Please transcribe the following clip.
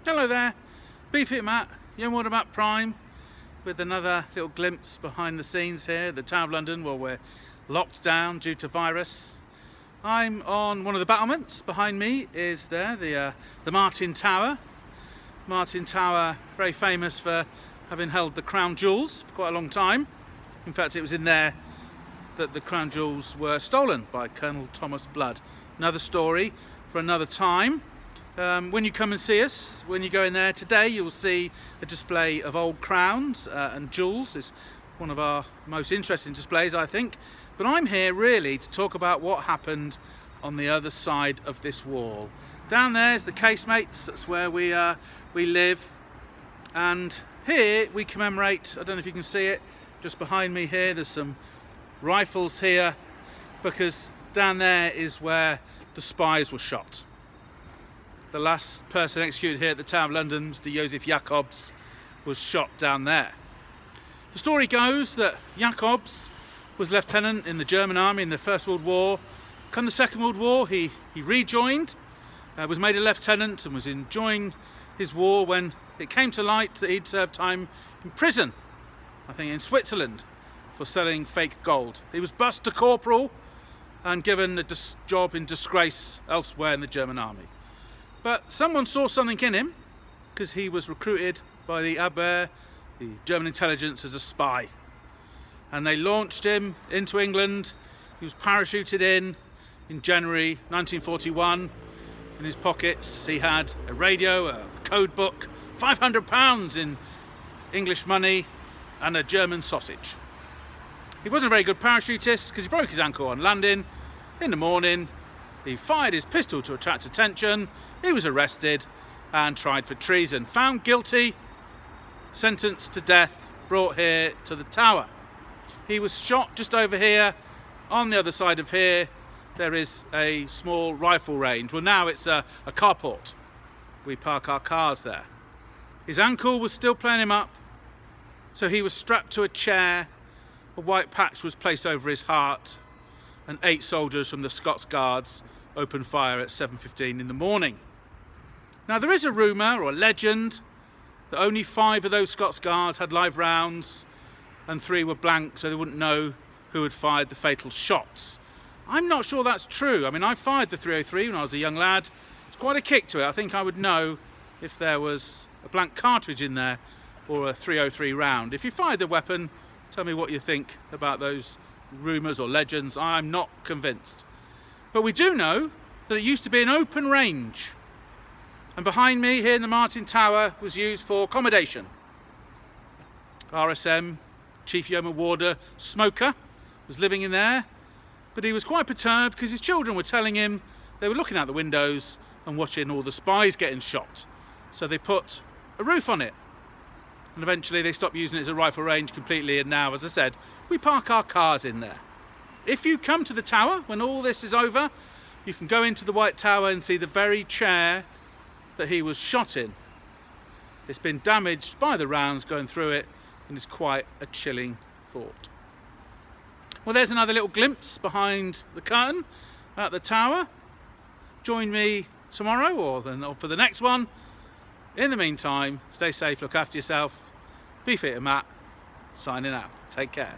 Hello there, Beefy Matt, Young Water Matt Prime, with another little glimpse behind the scenes here at the Tower of London while we're locked down due to virus. I'm on one of the battlements. Behind me is the Martin Tower. Martin Tower, very famous for having held the crown jewels for quite a long time. In fact, it was in there that the crown jewels were stolen by Colonel Thomas Blood. Another story for another time. When you come and see us, when you go in there today, you'll see a display of old crowns and jewels. It's one of our most interesting displays, I think. But I'm here really to talk about what happened on the other side of this wall. Down there's the casemates, that's where we live. And here we commemorate, I don't know if you can see it, just behind me here, there's some rifles here, because down there is where the spies were shot. The last person executed here at the Tower of London, Mr. Joseph Jacobs, was shot down there. The story goes that Jacobs was lieutenant in the German army in the First World War. Come the Second World War, he rejoined, was made a lieutenant and was enjoying his war when it came to light that he'd served time in prison, I think in Switzerland, for selling fake gold. He was bussed to corporal and given a job in disgrace elsewhere in the German army. But someone saw something in him, because he was recruited by the Abwehr, the German intelligence, as a spy. And they launched him into England. He was parachuted in January 1941. In his pockets he had a radio, a code book, £500 in English money, and a German sausage. He wasn't a very good parachutist because he broke his ankle on landing. In the morning, he fired his pistol to attract attention. He was arrested and tried for treason. Found guilty, sentenced to death, brought here to the Tower. He was shot just over here. On the other side of here, there is a small rifle range. Well, now it's a carport. We park our cars there. His ankle was still playing him up, so he was strapped to a chair. A white patch was placed over his heart, and 8 soldiers from the Scots Guards opened fire at 7:15 in the morning. Now, there is a rumour or a legend that only 5 of those Scots Guards had live rounds and 3 were blank, so they wouldn't know who had fired the fatal shots. I'm not sure that's true. I mean, I fired the 303 when I was a young lad. It's quite a kick to it. I think I would know if there was a blank cartridge in there or a 303 round. If you fired the weapon, tell me what you think about those rumours or legends. I'm not convinced. But we do know that it used to be an open range. And behind me here in the Martin Tower was used for accommodation. RSM, Chief Yeoman Warder Smoker, was living in there. But he was quite perturbed because his children were telling him they were looking out the windows and watching all the spies getting shot. So they put a roof on it. And eventually they stopped using it as a rifle range completely, and now, as I said, we park our cars in there. If you come to the Tower when all this is over, you can go into the White Tower and see the very chair that he was shot in. It's been damaged by the rounds going through it, and it's quite a chilling thought. Well, there's another little glimpse behind the curtain at the Tower. Join me tomorrow or for the next one. In the meantime, stay safe, look after yourself. Beefy Matt, signing out. Take care.